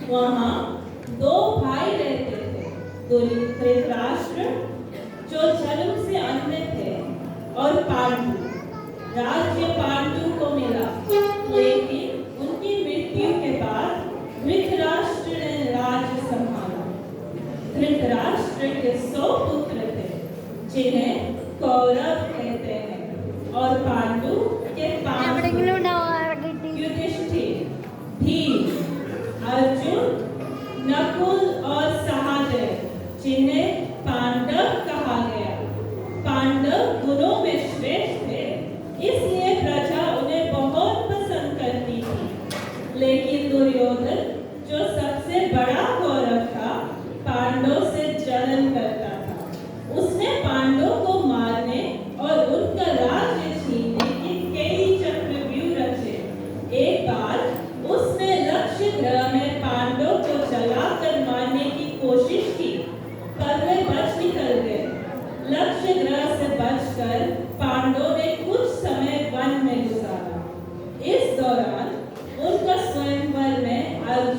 वहाँ दो भाई रहते थे, धृतराष्ट्र जो जन्म से अंधे थे और पांडु। राज्य पांडु को मिला, लेकिन उनकी मृत्यु के बाद धृतराष्ट्र ने राज्य संभाला। धृतराष्ट्र के 100 पुत्र थे, जिन्हें कौरव कहते हैं, और पांडु के 5 युधिष्ठिर, भीम, अर्जुन, नकुल और सहदेव, जिन्हें पांडव कहा गया। पांडव गुणों में श्रेष्ठ थे, इसलिए प्रजा उन्हें बहुत पसंद करती थी। लेकिन दुर्योधन, जो सबसे बड़ा कौरव था, पांडवों से जलन करता था। उसने पांडवों को मारने और उनका राज्य छीनने के कई चक्रव्यूह रचे। एक बार उसने लक्ष्य ग्रह में पांडवों को जलाकर मारने की कोशिश की, पर वे बच निकल गए। लक्ष्य ग्रह से बचकर पांडवों ने कुछ समय वन में गुजारा। इस दौरान उनका स्वयंवर में अर्जुन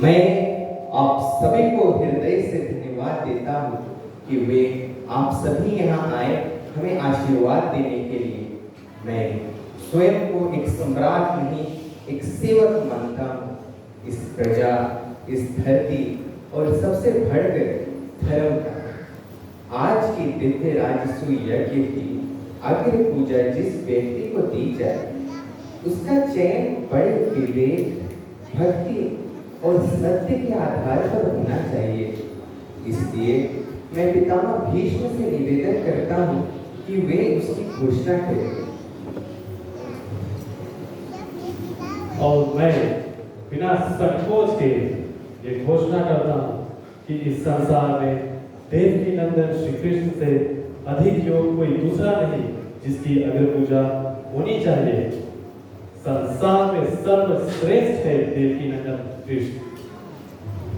मैं आप सभी को हृदय से धन्यवाद देता हूँ कि वे आप सभी यहाँ आए हमें आशीर्वाद देने के लिए। मैं स्वयं को एक सम्राट नहीं, एक सेवक मानता हूँ। इस प्रजा, इस धरती और सबसे बढ़कर धर्म का आज की दिव्य राजस्व यज्ञ की अग्र पूजा जिस व्यक्ति को दी जाए उसका चयन बड़े विवेक, भक्ति और सत्य के आधार पर होना चाहिए। इसलिए मैं पितामह भीष्म से निवेदन करता हूँ कि वे उसकी घोषणा करें। और मैं बिना संकोच के ये घोषणा करता हूँ कि इस संसार में देवकी नंदन श्री कृष्ण से अधिक योग कोई दूसरा नहीं जिसकी अग्र पूजा होनी चाहिए। संसार में सर्वश्रेष्ठ है देवकी नंदन कृष्ण।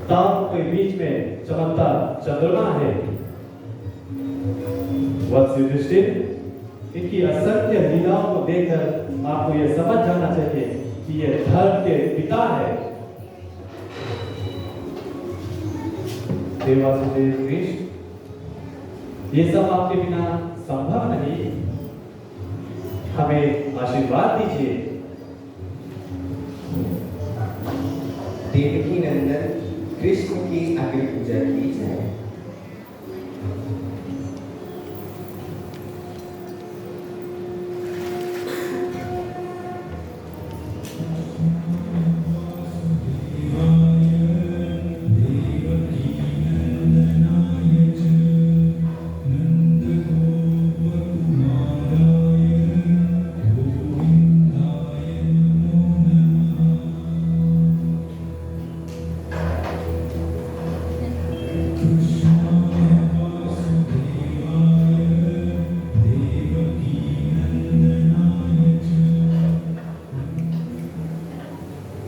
तारों के बीच में चमकता चंद्रमा है। वत्स युधिष्ठिर, इनकी असंख्य लीलाओं को देखकर आपको यह समझ जाना चाहिए कि यह धर्म के पिता है। देवासुदेव कृष्ण, ये सब आपके बिना संभव नहीं। हमें आशीर्वाद दीजिए। देवकी नंदन कृष्ण की अग्र पूजा की जाए।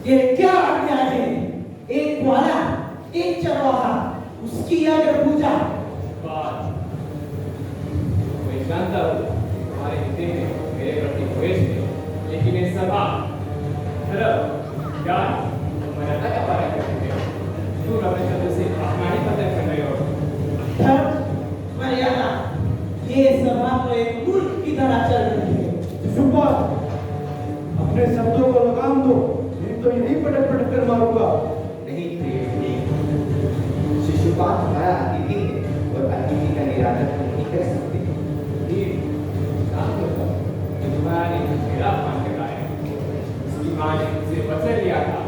ये क्या अन्याय है? एक ग्वाला, एक चरवाहा, उसकी अगर पूजा। मैं जानता हूँ तुम्हारे हृदय में मेरे प्रति द्वेष है, लेकिन ये सभा धर्म ज्ञान मर्यादा का पालन करते हो। तुम अपने शब्द से अपमानित कर रहे हो। धर्म मर्यादा, ये सभा तो एक मूर्ख की तरह चल रही है। सुपात, अपने शब्दों को लगाम दो, तो यही पटक पटक कर मारूंगा। नहीं प्रिय, शिशुपाल हमारा अतिथि है और अतिथि का निरादर हम नहीं कर सकते। तुम्हारा मेरा अपमान कर रहा है। उसकी माँ ने उसे वचन लिया था,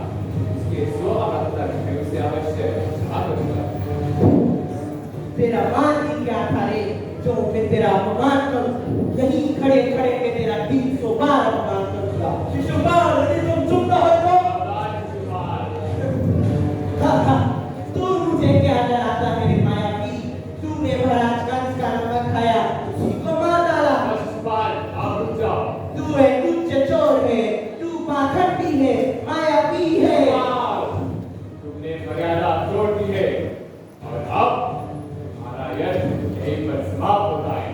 उसके 100 अपराध तक मैं उसे अवश्य क्षमा करूंगा। तेरा मान ही क्या था रे, जो मैं तेरा अपमान करूं? यहीं खड़े खड़े में तेरा 300 बार अपमान करूंगा। शिशुपाल, यदि तुम चुप न हो तो तू मुझे क्या डराता मेरे मायावी? तूने महाराज कंस का नमक खाया, उसी को मार डाला। आप रुक जाओ। तू एक उच्च चोर है, तू पाखंडी है, मायावी है। तुमने मर्यादा तोड़ दी है और अब हमारा यज्ञ यहीं पर समाप्त होता है।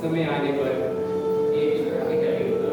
समय आने पर एक तरह के क्या होगा।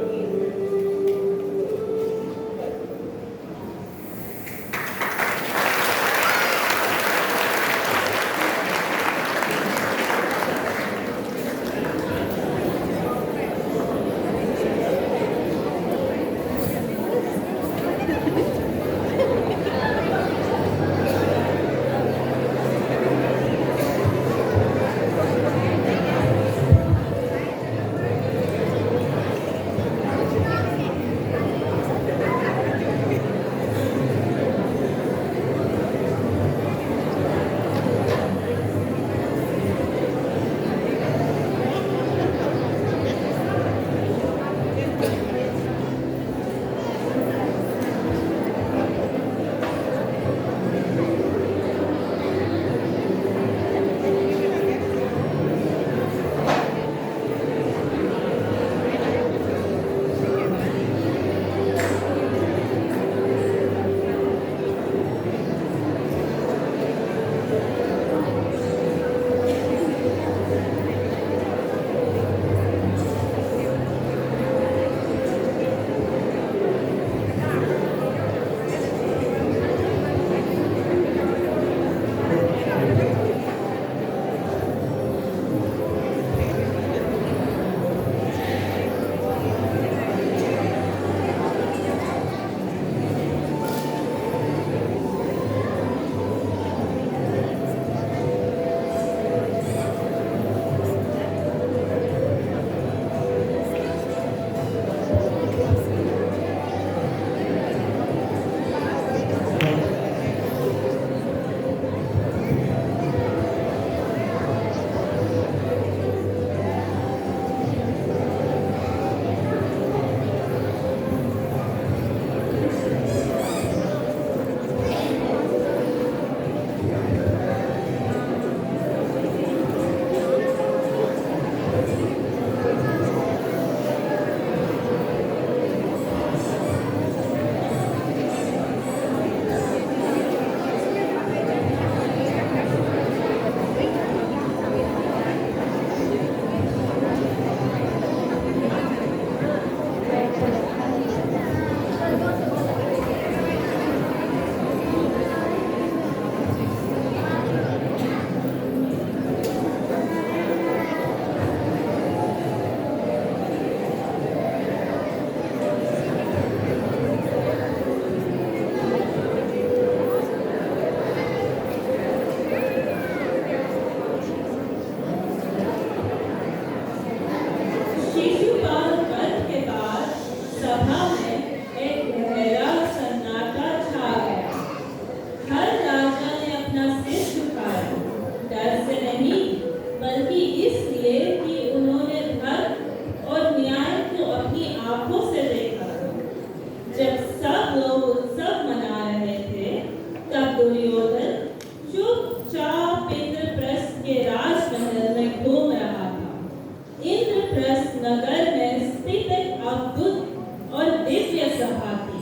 नगर में स्थित एक अद्भुत और दिव्य सभा थी,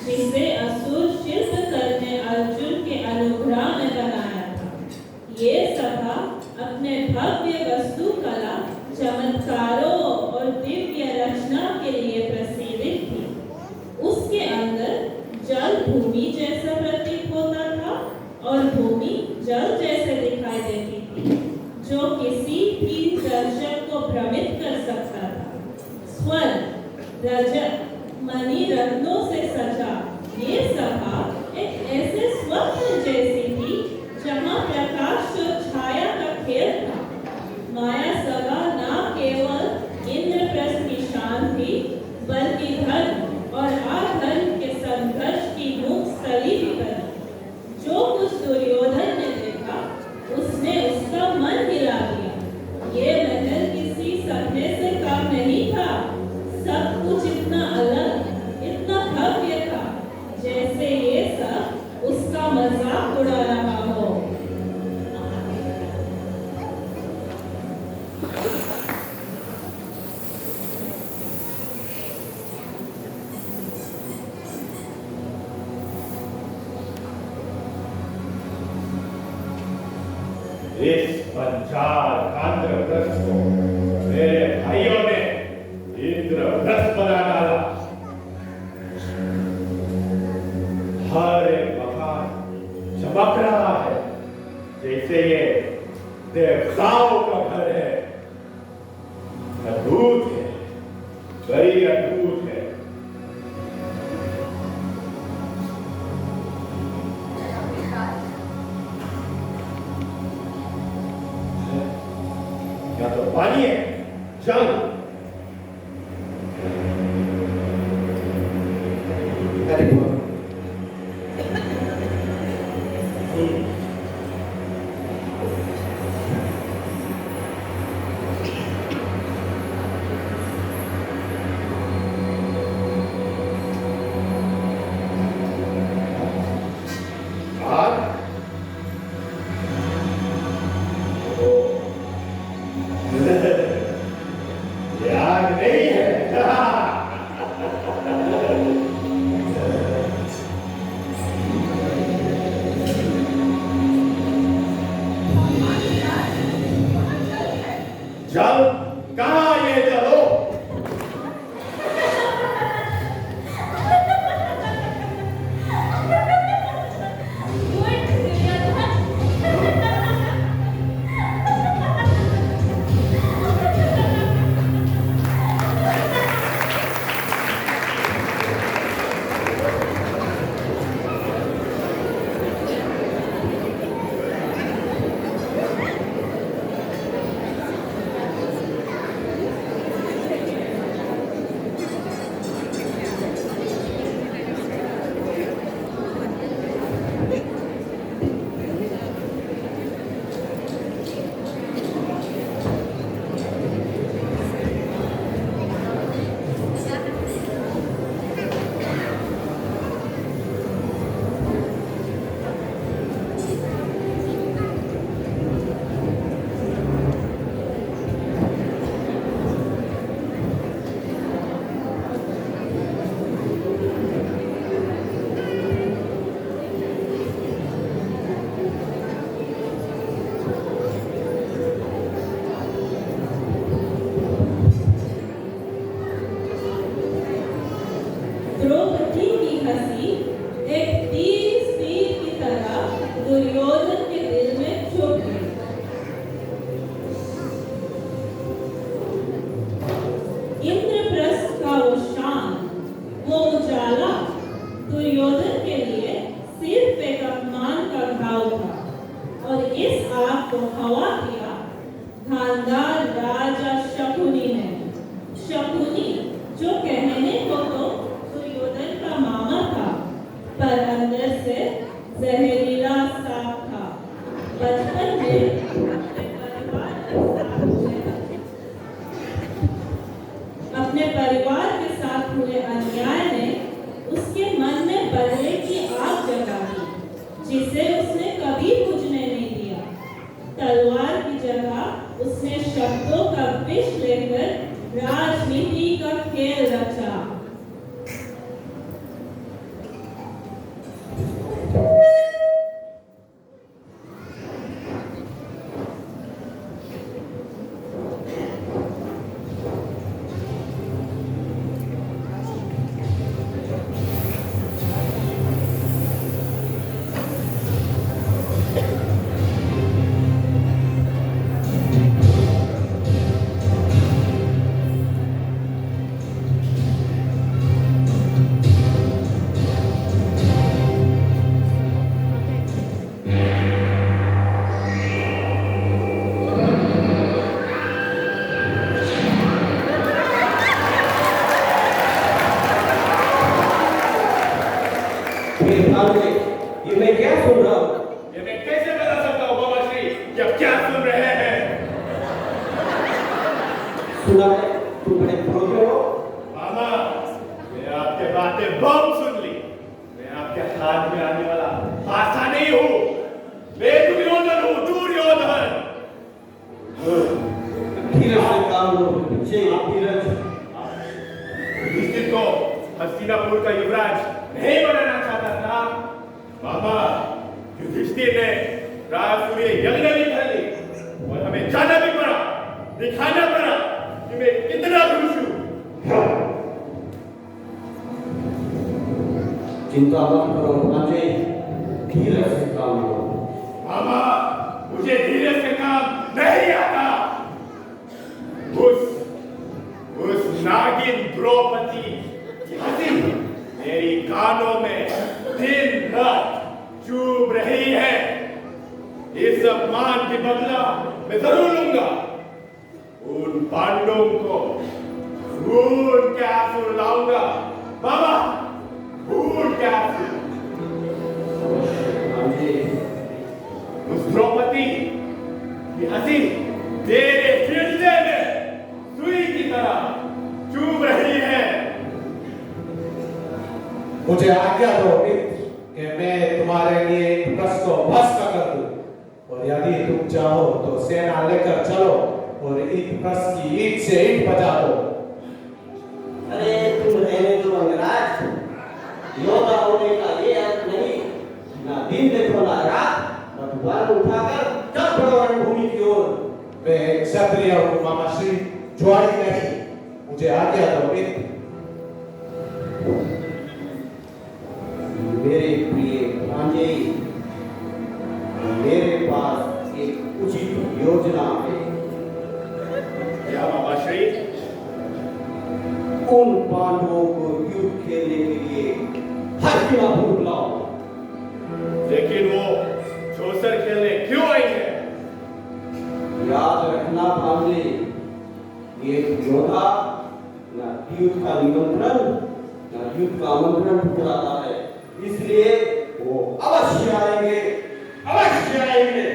जिसे असुर शिल्प करने अर्जुन के अनुग्रह में बनाया था। ये सभा अपने भव्य वस्तुकला, चमत्कारों और दिव्य रचना के लिए प्रसिद्ध थी। उसके अंदर जल भूमि जैसा प्रतीत होता था और भूमि जल जैसे दिखाई देती थी, जो किसी भी दर्शक को भ्रमित कर सकता था। स्वर्ण, रजत, मणि रत्नों से सजा ये सभा एक ऐसे स्वप्न जैसी थी जहाँ प्रकाश और छाया का खेल था। माया सभा न केवल इंद्रप्रस्थ की शान थी, बल्कि धर्म और अधर्म के संघर्ष की मुख स्थली भी बनी। जो कुछ दुर्योधन ने देखा, उसने उसका मन हिला दिया। ये महल किसी सपने से कम नहीं था। सब कुछ इतना अलग, इतना भव्य था, जैसे ये सब उसका मजाक उड़ा रहा हो। इस पंचाल आंध्रप्रस्थ को मेरे भाइयों ने इंद्रप्रस्थ बना डाला। हर एक मकान चमक रहा है जैसे ये देवताओं का घर है। अद्भुत है, बड़ी अद्भुत है। या तो पानी है, जल। अरे वाह, आग? ओ, ये आग नहीं है। जल कहाँ ये जलो? द्रौपदी की हंसी एक तीर की तरह दुर्योधन के दिल में चुभ गई। इंद्रप्रस्थ का वो शान, वो उजाला दुर्योधन के लिए सिर्फ एक अपमान का घाव था, और इस आग को हवा दिया खानदार राजा शकुनी ने। शकुनी जो कहने को तो दुर्योधन का मामा था, पर अंदर से जहरीला सांप था। बचपन में अपने परिवार के साथ हुए अन्याय ने उसके मन में बदले की आग जगा दी, जिसे उसने कभी बुझने नहीं दिया। तलवार की जगह उसने शब्दों का विष लेकर राजनीति का खेल रचा। ये मैं क्या सुन रहा हूँ? ये मैं कैसे बता सकता हूँ बाबा श्री कि आप क्या सुन रहे हैं? सुना है तुम बड़े भोगे हो। मामा, मैं आपके बातें बहुत सुन ली। मैं आपके हाथ में आने वाला आशा नहीं हूँ। मैं दुर्योधन हूँ, दुर्योधन। धीरज से काम लो बच्चे, धीरज। युधिष्ठिर को हस्तिनापुर का युवराज नहीं बनाना चाहता था। मामा, युधिष्ठिर ने राजसूय यज्ञ भी कर ली और हमें जाना भी पड़ा, दिखाना पड़ा कि मैं कितना पुरुष हूँ। चिंता मत करो भांजे, धीरज से काम लो। मामा, मुझे धीरज से काम नहीं आता। उस नागिन द्रौपदी की हंसी मेरी कानों में दिन रात चुभ रही है। इस अपमान की बदला मैं जरूर लूंगा। उन पांडवों को खून के आंसू लाऊंगा। बाबा, खून के आंसू। उस द्रौपदी की हंसी तेरे हृदय में सुई की तरह चुभ रही है। मुझे आज्ञा दो मित्र कि मैं तुम्हारे लिए इंद्रप्रस्थ को भस्म कर दूं, और यदि तुम चाहो तो सेना लेकर चलो और इंद्रप्रस्थ की ईंट से ईंट बजा दो। अरे तुम रहने दो अंगराज, योद्धा होने का ये अर्थ नहीं ना दिन देखो ना रात, भगवान उठाकर चल पड़ो रणभूमि की ओर। मैं एक क्षत्रिय हूँ मामा श्री, ज्वारी नहीं। मुझे आज्ञा दो मित्र। मेरे प्रिय भांजे, मेरे पास एक उचित योजना है। क्या बाबा श्री? उन पांडवों को युद्ध खेलने के लिए हस्तिनापुर बुलाओ। लेकिन वो चौसर खेलने क्यों आएंगे? याद रखना भांजे, ये योद्धा न युद्ध का निमंत्रण न युद्ध का आमंत्रण ठुकराता है, इसलिए वो अवश्य आएंगे, अवश्य आएंगे।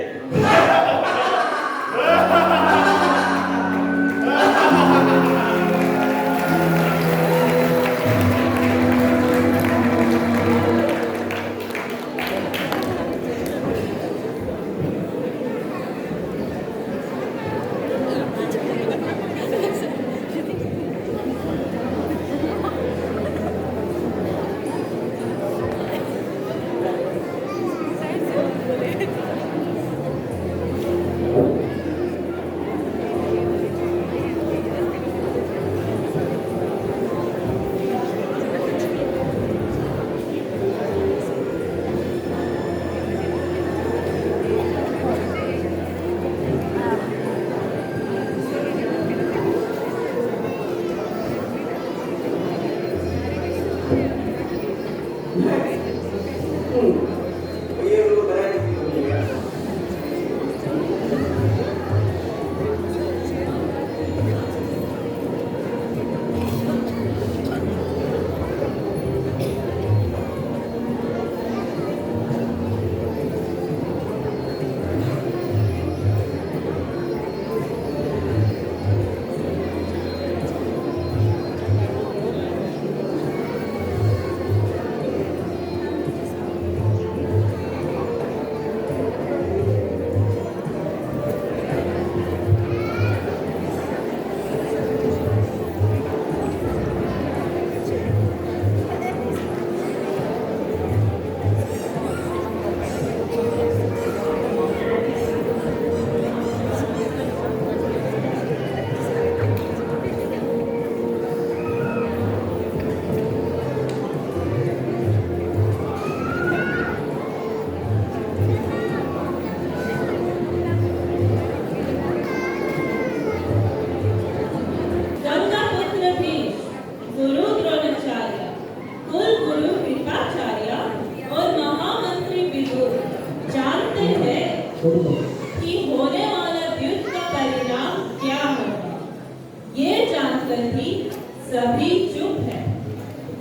सभी चुप है।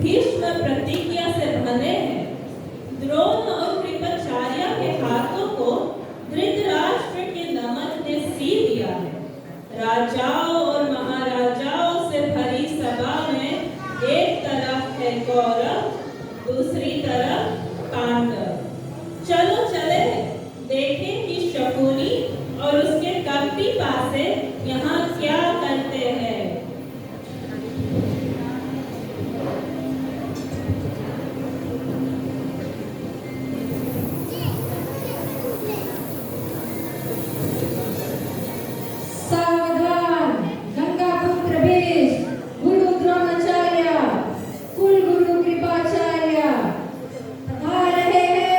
भीष्म प्रतिज्ञा से बंधे हैं। द्रोण और कृपाचार्य के हाथों को धृतराष्ट्र के नमन ने सी दिया है। राजाओं और महाराजाओं से भरी सभा में एक तरफ है कौरव, दूसरी तरफ पांडव। चलो चले देखें कि शकुनी और उसके कपटी पासे यहाँ क्या करते हैं। सावधान, गंगापुत्र भीष्म, गुरु द्रोणाचार्य, कुल गुरु कृपाचार्य आ रहे हैं।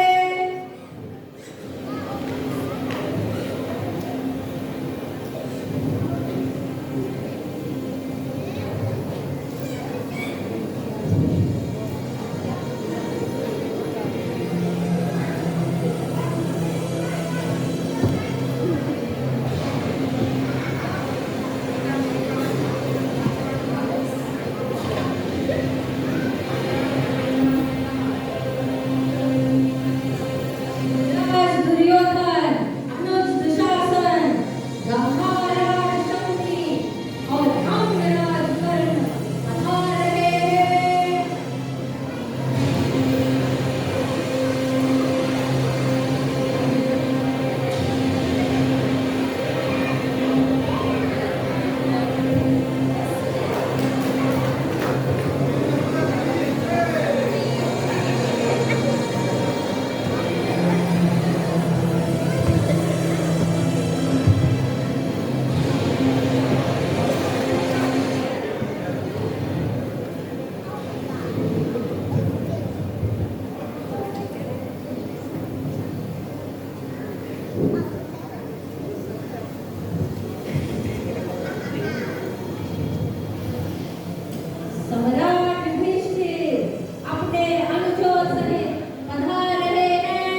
राज दुर्योधन, अनुज दुशासन, गंगाराज शकुनी और अंगराज कर्ण आ रहे हैं। सम्राट युधिष्ठिर अपने अनुजों सहित पधार रहे हैं।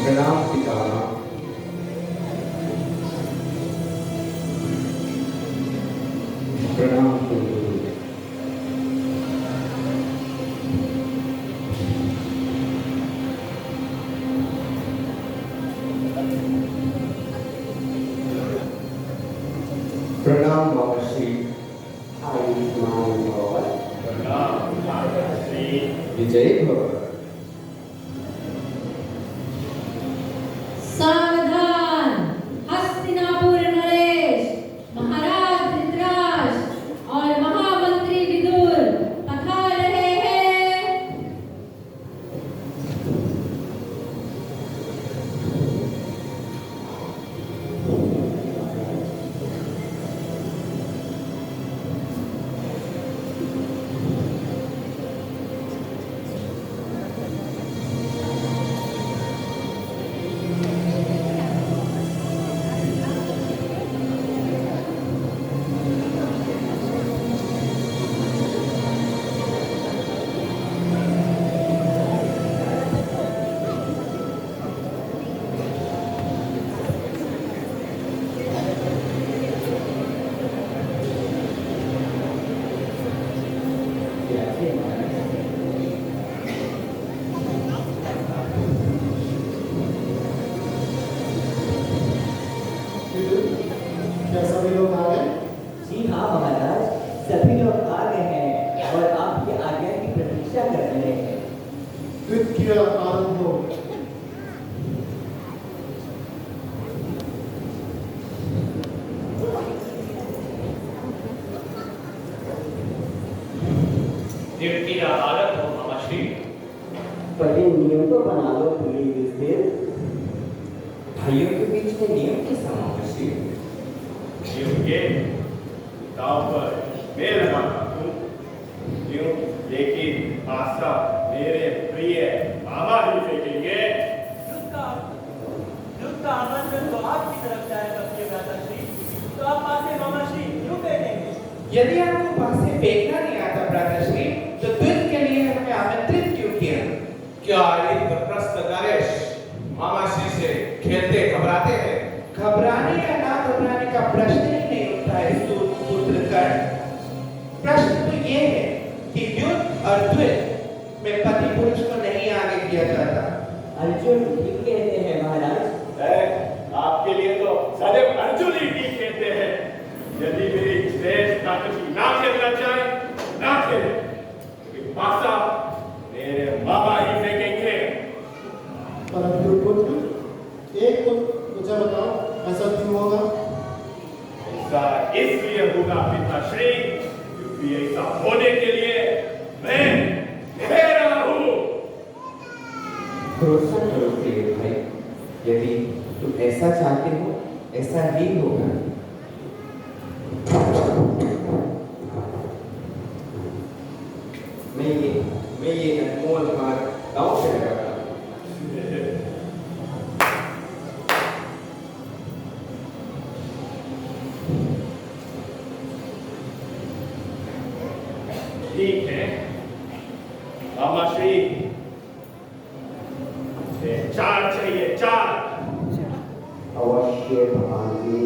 प्रणाम पितामह। प्रणाम गुरुदेव। प्रणाम महर्षि। आयुष्मान भव। विजयी भव। सावधान, हस्तिनापुर नरेश, महाराज धृतराष्ट्र और महामंत्री विदुर पधार रहे हैं। क्या सभी लोग आ गए? जी हाँ महाराज, सभी लोग आ गए हैं और आपकी आज्ञा की प्रतीक्षा कर रहे हैं। नृत्य आरंभ हो। नृत्य आरंभ हो महाश्री। पर ये नियम तो बना लो पुलिस स्थिर। भाइयों के बीच में नियम की समावेशी ये दाव पर मैं लगाता हूँ क्यों, लेकिन आशा मेरे प्रिय मामा ही फेंकेंगे। युद्ध का आमंत्रण तो आपकी तरफ जाएगा प्रिय भ्राताश्री, तो आप पासे मामा श्री क्यों कहेंगे? यदि आपको पासे फेंकना नहीं आता भ्राताश्री, तो युद्ध के लिए हमें आमंत्रित क्यों किया? क्या इंद्रप्रस्थ नरेश मामाश्री से खेलते घबराते हैं? घबराने या ना घबराने का प्रश्न ही नहीं उठता है पुत्र कर्ण। प्रश्न तो ये है कि युद्ध और द्वैत में पति पुरुष को नहीं आगे किया जाता। अर्जुन ठीक कहते हैं महाराज। आपके लिए तो सदैव अर्जुन ही ठीक कहते हैं। यदि मेरी श्रेष्ठ ताकती ना खेलना चाहे ना खेले, लेकिन पासा मेरे मामा ही फेंकेंगे। परंतु पुत्र, एक तो मुझे बताओ, ऐसा क्यों होगा? ऐसा इसलिए होगा पिताश्री, क्योंकि ऐसा होने के लिए मैं कह रहा हूँ। भरोसा करो प्रिय भाई, यदि तुम ऐसा चाहते हो ऐसा ही होगा। मैं ये अनमोल हार गांव से लगा रहा हूं। ठीक है मामा श्री, चार चाहिए, चार। अवश्य भांगे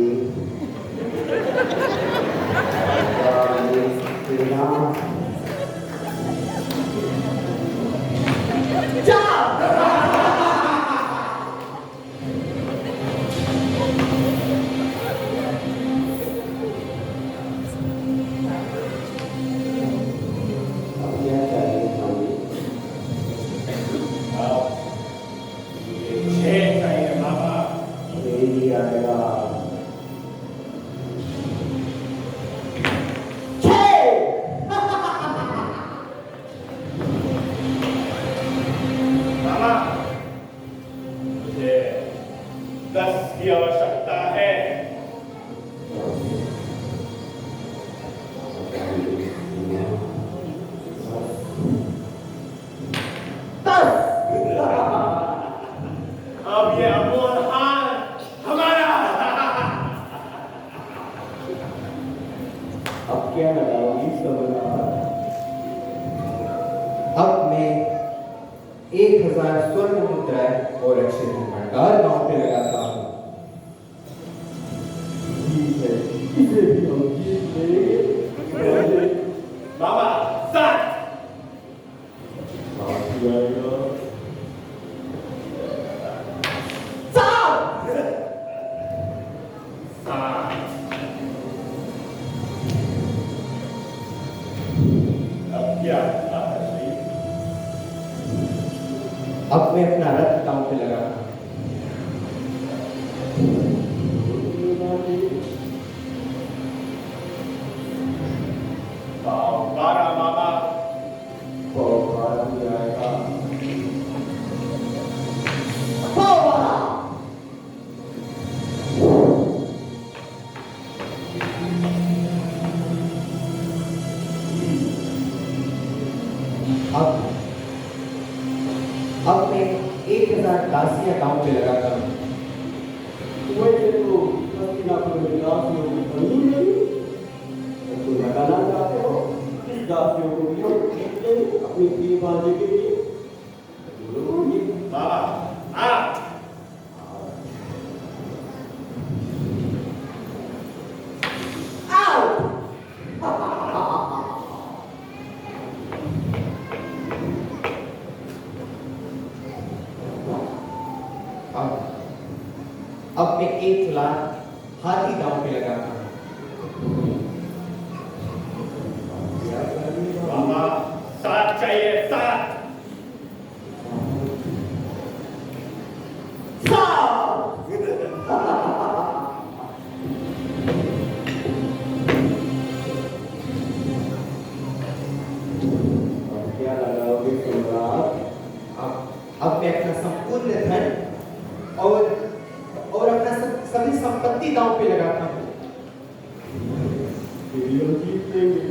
अब मैं 1000 स्वर्ण मुद्राएं और अक्षय भंडार गांव पे लगाता हूँ। बाबा साथ अब मैं अपना रथ गांव पे लगा रहा हूं। बारह मामा अब मैं 1000 दासियां गांव पे लगाता हूँ। लगाना चाहते हो इस दासियों को भी अपनी प्रिय बाजी के लिए बाबा आ अब मैं 1 लाख हाथी गांव पे लगाता हूँ। बाबा साथ चाहिए, साथ क्या लगाओगे सम्राट? अब मैं अपना संपूर्ण धन और सारी संपत्ति दांव पे लगाता हूँ। जीत लेंगे।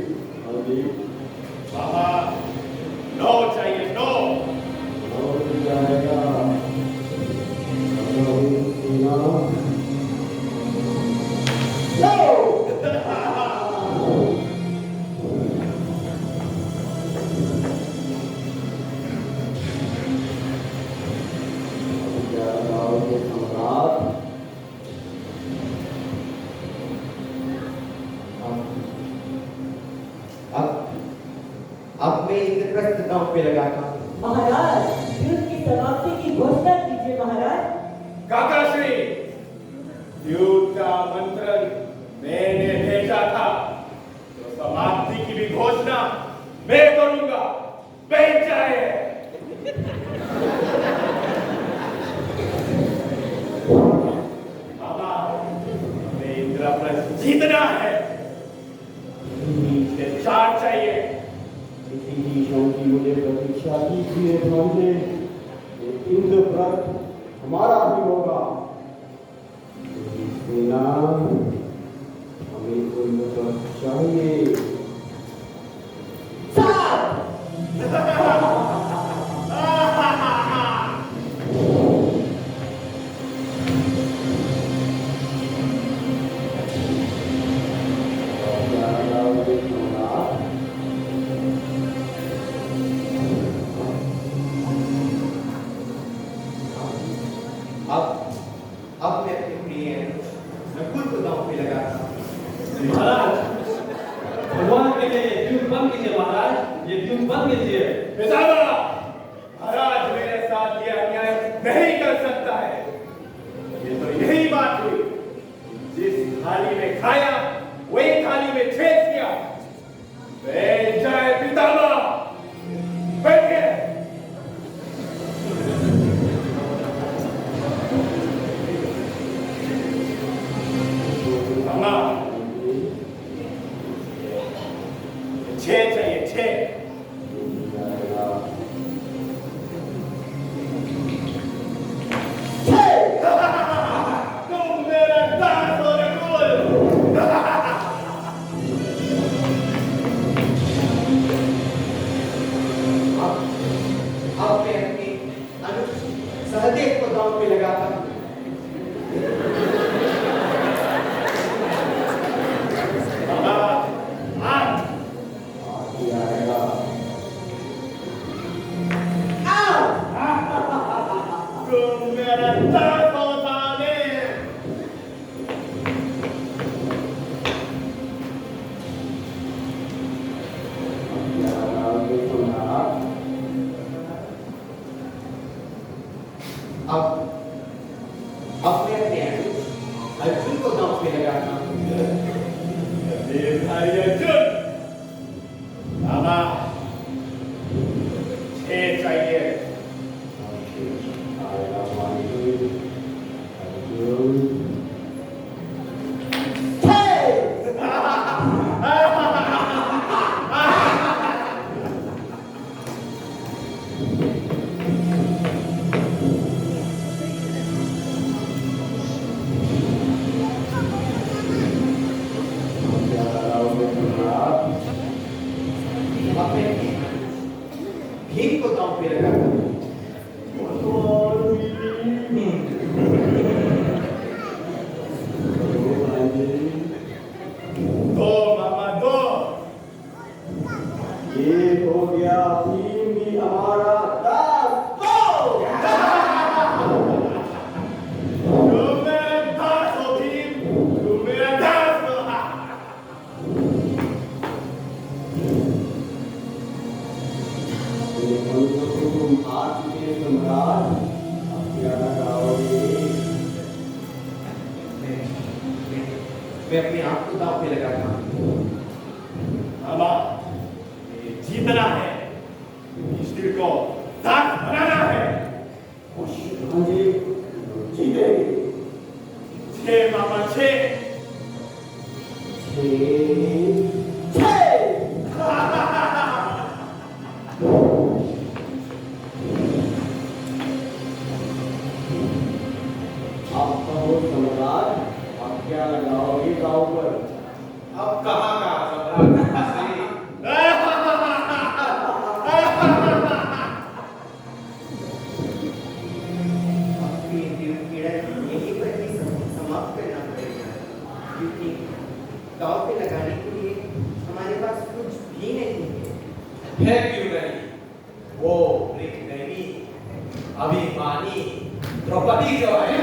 बाबा, नो चाहिए, नो। और जाएगा। अब मैं इंद्रप्रस्थ दांव पे लगाता हूँ। महाराज, युद्ध की समाप्ति की घोषणा कीजिए महाराज। काकाश्री, युद्ध का मंत्रण मैंने भेजा था, तो समाप्ति की भी घोषणा मैं करूंगा। बैठ जाए। बाबा, हमें इंद्रप्रस्थ जीतना है। 4 चाहिए। इसी ही क्षण की मुझे प्रतीक्षा कीजिए भांजे। इंद्रप्रस्थ हमारा भी होगा। सेना हमें इंद्रप्रस्थ चाहिए। अब मैं अपने प्रिय नकुल को दांव पे लगाता हूँ। महाराज, भगवान के लिए युद्ध बंद कीजिए महाराज, ये युद्ध बंद कीजिए। पितामह, महाराज मेरे साथ ये अन्याय नहीं कर सकता है। ये तो यही बात हुई, जिस थाली में खाया वही थाली में छेद किया। बैठ जाए पितामह, बैठिए। छह चाहिए, 6। तुम मेरा दास हो नकुल। अब मैं अपने अनुज सहदेव को दांव पे लगाता हूँ। अब मैं अपने अर्जुन को दांव पे लगाता हूँ। देवधारी अर्जुन, बाबा 6 चाहिए। भीम को दांव पे लगाता हूँ। दो मामा, दो। ये हो गया भीम भी हमारा दास। तुम मेरा दास हो भीम, तुम मेरा दास हो। तुम आ चुके सम्राट, अब क्या लगाओगे? मैं अपने आप को दांव पे लगाता हूँ। बाबा, ये जीतना है, युधिष्ठिर को दास बनाना है। हाँ जी, जीतेंगे। 6 मामा, 6। आपका वो समय सम्राट, अब क्या लगाओगे गाँव पर? अब कहाँ का सम्राट हंसी? अपनी पीड़न यहीं पर ही समाप्त करना पड़ेगा, क्योंकि गाँव पे लगाने के लिए हमारे पास कुछ भी नहीं है। है क्यों नहीं? वो मृत देवी अभिमानी द्रौपदी जो है,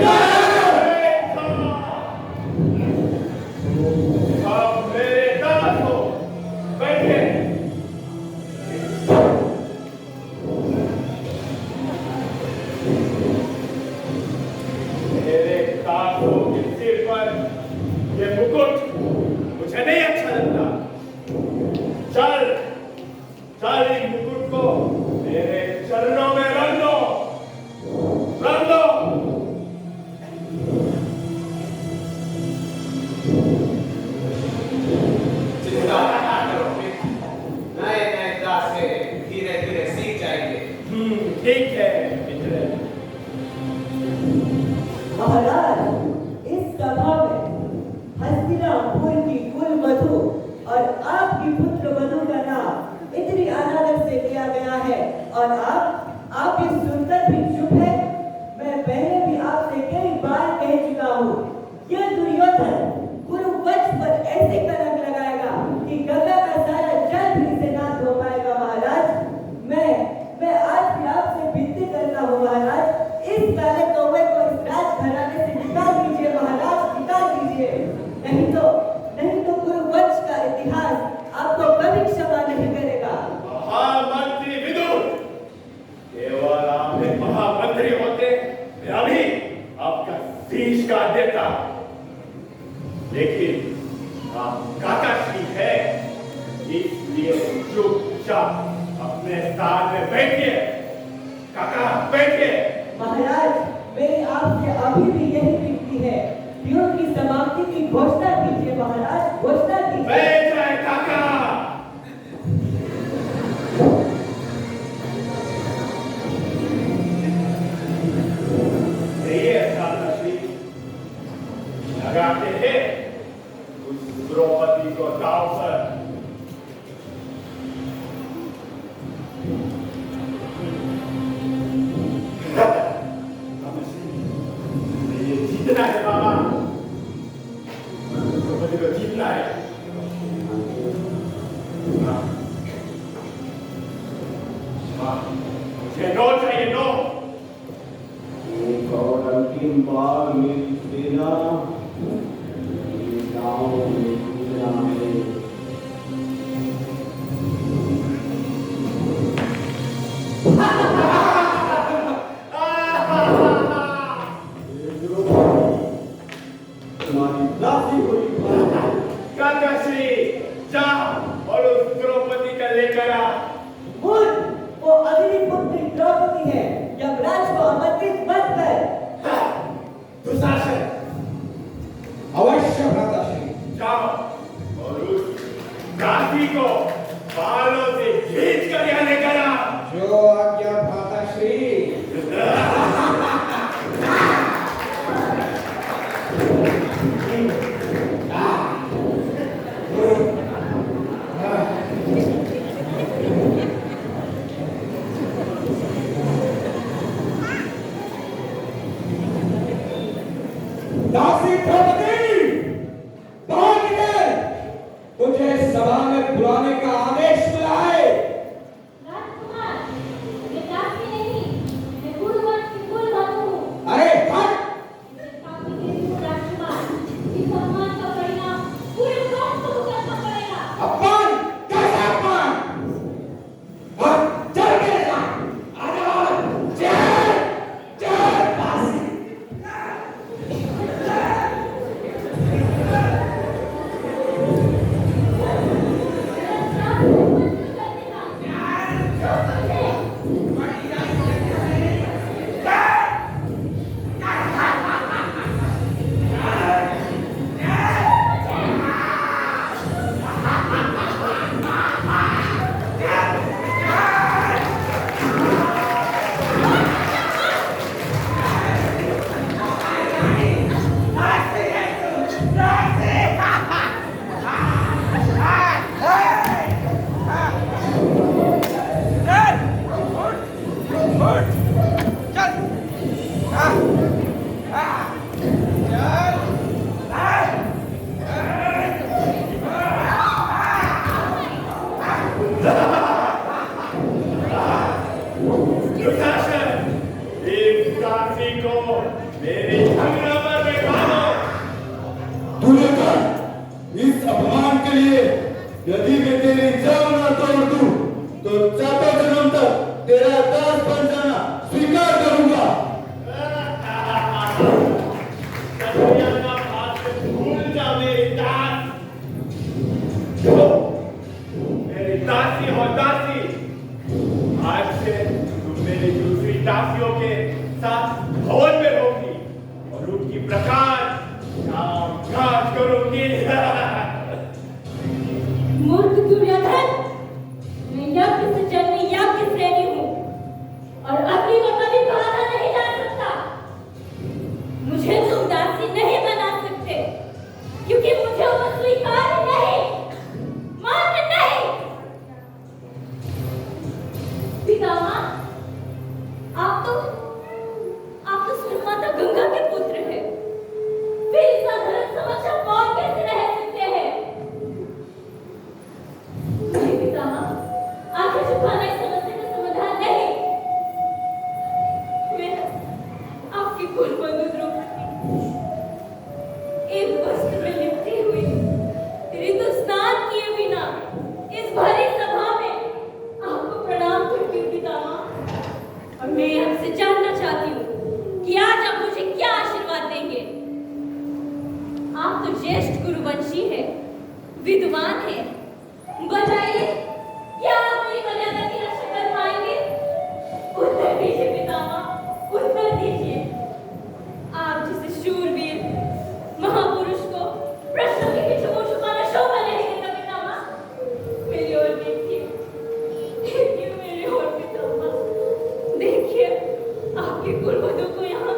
आप मेरे दास हो, बैठे। मेरे दासों के सिर पर ये मुकुट मुझे नहीं अच्छा लगता। चल चल इन मुकुट को मेरे चरणों में रख दो, रख दो। चिंता ना करो मित्र, नए नए दास से धीरे धीरे सीख जाएंगे। ठीक है मित्र। महाराज, इस सभा में हस्तिनापुर की कुल वधु और आपकी पुत्र वधु का नाम इतनी अनादर से लिया गया है और आप ये सुनकर भी चुप है। मैं पहले भी आपसे कई बार कह चुका हूँ, यह दुर्योधन कुरुवंश पर ऐसे कलंक लगाएगा कि गंगा का सारा जल भी इसे ना धो पाएगा। महाराज, मैं आज भी आपसे विनती करता हूँ महाराज, इस काले कौवे को इस राजघराने से निकाल दीजिए महाराज, निकाल दीजिए। नहीं तो कुरुवंश का इतिहास आपको कभी क्षमा नहीं करेगा। महामंत्री विदुर, केवल आप एक महामंत्री होते मैं अभी आपका शीश काट देता, लेकिन आप काकाश्री है, इसलिए चुपचाप अपने स्थान में बैठिए। काका बैठिए। महाराज, मेरी आपसे अभी भी यही विनती है, युद्ध की समाप्ति की घोषणा कीजिए महाराज, घोषणा कीजिए। बैठ जाए काका। लगाते हैं उस द्रौपदी को दांव पर। ये जीतना है बाबा, द्रौपदी को जीतना है। मुझे नो चाहिए, नो। एक और अंतिम बार मेरी सेना गाँव में कूदना है। तुम्हारी दासी हुई काकाश्री, जा और उस द्रौपदी का लेकर आ। वो अग्निपुत्री द्रौपदी है, यमराज को आमंत्रित मत कर। दुशासन, अवश्य भ्राताश्री। जाओ और उस दासी को बालों से खींच कर यहाँ लेकर आ। जो आज्ञा भ्राताश्री। दासी द्रौपदी, बाहर निकल, तुझे सभा में बुलाने का आदेश मिला है। राजकुमार, मैं दासी नहीं, मैं कुरुवंश की कुल वधु हूँ। अरे हट! मैं पापी कैसी हूँ राजकुमार, इस अपमान का परिणाम पूरे वंश को भुगतना पड़ेगा। अपमान? कैसा अपमान? और चल के जा, आजा, चल, चल, दासी। तेरी जान ना तोड़ दूं तो चारों जन्म तक तेरा दास बन जाना स्वीकार करूंगा। कन्हैया बात से भूल जा मेरी दास। मेरी दासी हो दासी। आज से तुम मेरी दूसरी दासियों के साथ भवन में होगी और उनकी प्रकार काम काज करोगी। मूर्ख दुर्योधन, मैं यज्ञ से जन्मी यज्ञ श्रेणी हूँ और अग्नि को कभी बाधा नहीं जा सकता। मुझे तुम दासी नहीं बना सकते क्योंकि मुझे वो स्वीकार नहीं, मान्य नहीं। पितामह, आप तो स्वयं माता गंगा के पुत्र हैं। फिर इस अधर्म समक्ष आप कौन कैसे रह सकते हैं? नहीं पितामह, आंखें झुकाना इस समस्या का समाधान नहीं। मैं आपकी कुलबंधु द्रौपदी एक वस्त्र में लिपटी हुई, ऋतु स्नान किए बिना इस भरी सभा में आपको प्रणाम करती हूँ पितामह। और मैं आपसे जानना चाहती हूँ कि आज आप मुझे क्या आशीर्वाद देंगे। आप तो ज्येष्ठ कुरुवंशी हैं, विद्वान हैं। बताइए, क्या आप मेरी मर्यादा की रक्षा कर पाएंगे? उत्तर दीजिए पितामह, उत्तर दीजिए। आप जैसे शूरवीर महापुरुष को प्रश्नों के पीछे मुंह छुपाना शोभा नहीं देता पितामह। मेरी ओर देखिए, देखिए मेरी ओर पितामह। देखिए आपकी कुलवधू को यहाँ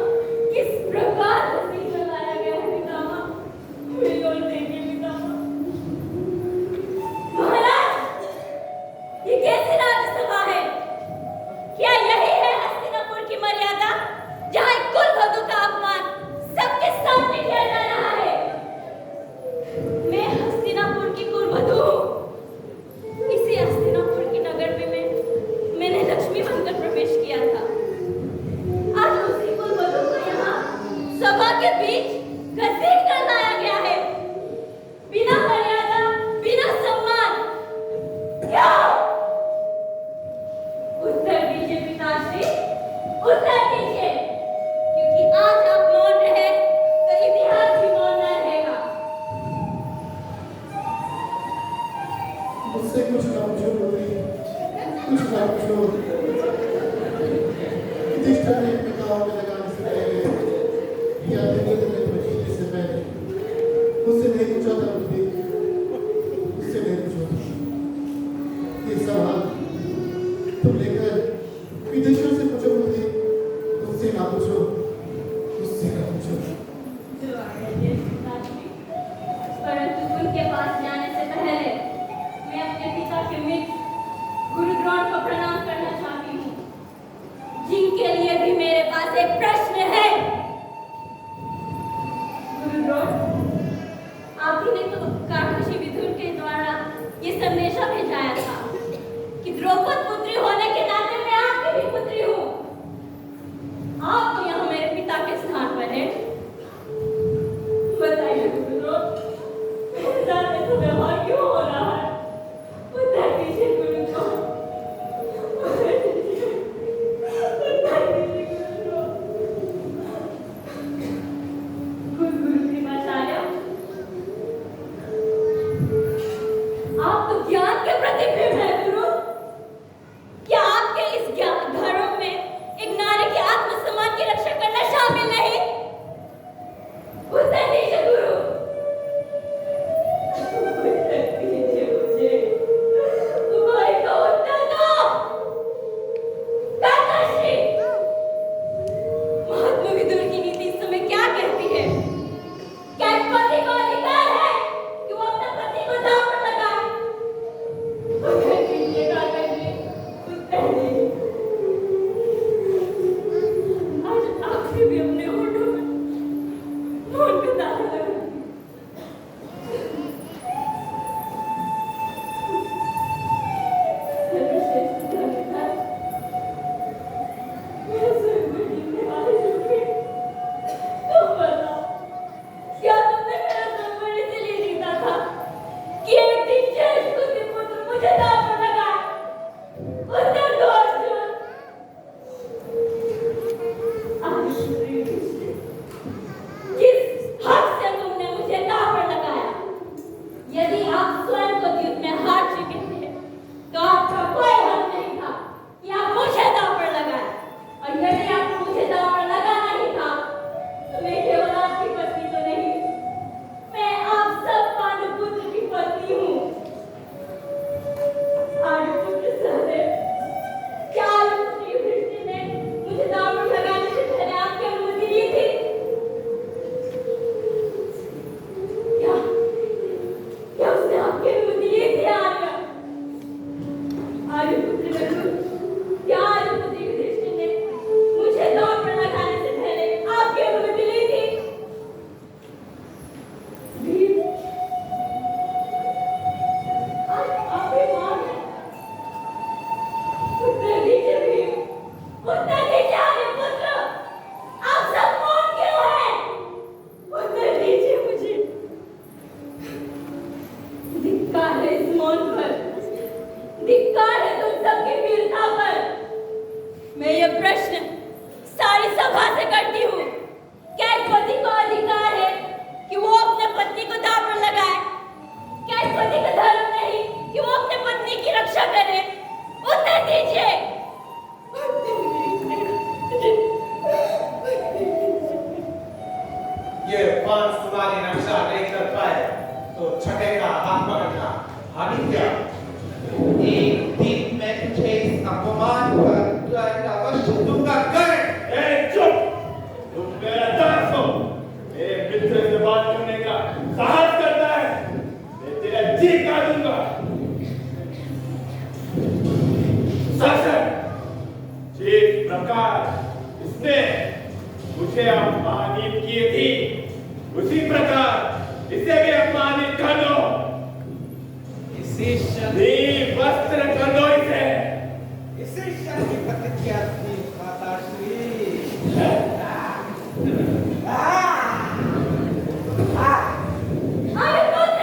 किस प्रकार तस्वीर लगाया गया है पितामह। मेरी ओर देखिए पितामह। महाराज, ये कैसी राज्यसभा है? क्या यही है हस्तिनापुर की मर्यादा, जहाँ एक कुलवधू का अपमान सबके सामने किया जा रहा है? मैं हस्तिनापुर की कुलवधू हूँ। इसी हस्तिनापुर की नगर में मैंने लक्ष्मी बनकर प्रवेश किया था। आज उसी कुलवधू को यहाँ सभा के बीच घसीट कर लाया गया है, बिना मर्यादा, बिना सम्मान। क्यों? उत्तर दीजिए पिताश्री, उत्तर दीजिए, क्योंकि आज आप मौन रहे तो इतिहास भी मौन न रहेगा। मुझसे कुछ ना पूछो बोली, कुछ ना पूछो। युधिष्ठिर ने पिताओं में लगाने से पहले या दुनिया में पहुंचने से पहले मुझसे नहीं पूछा था बुद्धि, मुझसे नहीं पूछा था। ये सवाल तुम लेकर युधिष्ठिर से पूछो बुद्धि, मुझसे ना पूछो, मुझसे ना पूछो। परंतु उनके पास जाने से पहले मैं अपने पिता के मित्र गुरु द्रोण को प्रणाम करना चाहती हूँ, जिनके लिए भी मेरे पास एक प्रश्न है। गुरु द्रोण, आप ही ने तो काकशी विदुर के द्वारा ये संदेशा भेजाया था कि द्रौपद पुत्री होने के नाते मैं आपकी भी पुत्री हूँ। आप तो यहाँ मेरे पिता के स्थान पर हैं। बताइए गुरु द्रोण, मेरे साथ ऐसा व्यवहार क्यों हो रहा है? उत्तर दीजिए गुरु द्रोण, उत्तर दीजिए, उत्तर दीजिए गुरु द्रोण। गुरु कृपाचार्य, आप तो ज्ञान के प्रतिबिंब हैं गुरु। क्या आपके इस ज्ञान धर्म में एक नारी के आत्मसम्मान की रक्षा करना शामिल नहीं? उत्तर दीजिए गुरु, उत्तर दीजिए मुझे, तुम्हारे का उत्तर दो। काकाश्री, महात्मा विदुर की नीति इस समय क्या कहती है? क्या एक पति को अधिकार है कि वो अपने पति को दांव पर लगाए? उत्तर दीजिए काकाश्री, उत्तर दीजिए। आज आपसे भी अपने होठों में मौन का दाग लगा। सर्वश्रेष्ठ धन्यवाद। मैं स्वर्ग में जीतने वाली लड़की। तुम बताओ, क्या तुमने मेरा स्वर्ग इसलिए जीता था कि एक दिन ज्येष्ठ पुत्र एडवांस तुम्हारी नक्शा नहीं कर पाए तो छठे का हाथ पकड़ना हानि क्या? एक दिन मैं तुझे इस अपमान पर अवश्य दूंगा कर। चुप, तुम मेरा दास हो। मेरे मित्र से बात करने का साहस करता है, मैं तेरा जी काट दूंगा। जिस प्रकार इसने मुझे अपमानित किए थी, उसी प्रकार इसे भी अपमानित कर दो। इसे वस्त्र कर दो इसे। शादी प्रतिज्ञा की माताश्री। अरे पुत्र!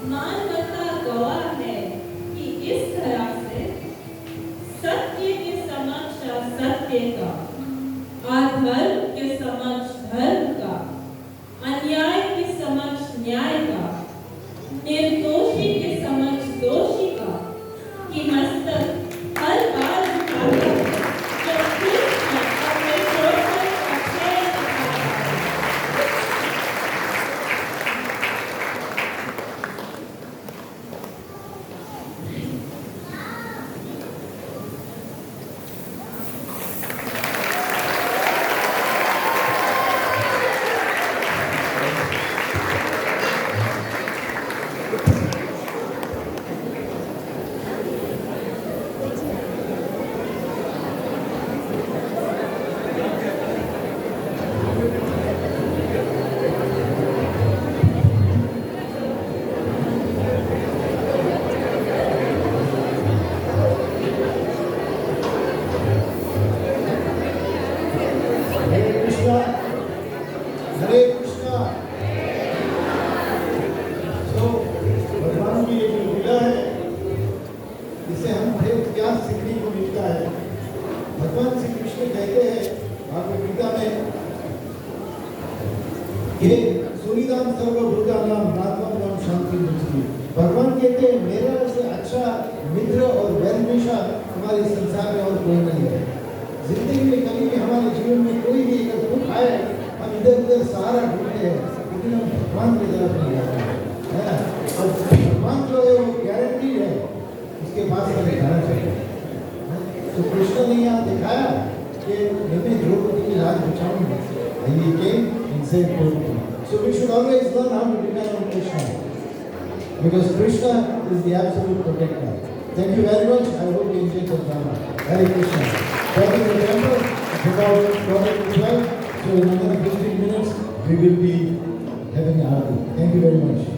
मानवता गवाह है कि इस तरह से सत्य के समक्ष असत्य का, अधर्म के समक्ष धर्म का, अन्याय के समक्ष न्याय का, निर्दोषी के समक्ष दोषी का कि मस्तक हर बार झुकाता है जब कृष्ण अपने छोड़कर अक्षय दिखाता है। हरे कृष्णा। तो भगवान की ये जो लीला है, इसे हम बड़े इतिहास सीखने को मिलता है। भगवान श्री कृष्ण कहते हैं भागवत गीता में, ये सूर्यदान सर्वभूतानां नाम शांति भजति। भगवान भगवान कहते हैं मेरा से अच्छा मित्र और वेलविशर हमारे संसार में और कोई नहीं है। जिंदगी में कभी भी हमारे जीवन में कोई भी अगर दुख आए हम इधर उधर सहारा ढूंढते हैं, लेकिन हम भगवान की तरफ नहीं जाते हैं। और भगवान जो है वो गारंटी है, उसके पास हमें जाना चाहिए। तो कृष्ण ने यहाँ दिखाया कि मैं द्रौपदी की राज बचाऊंगा। ये came and said Draupadi. So we should always learn how to depend on Krishna, because Krishna is the absolute protector. Thank you very much. I hope you enjoyed the drama. Hare Krishna. Back in the temple, it's about 12:12. So in another 15 minutes, we will be having Aarti. Thank you very much.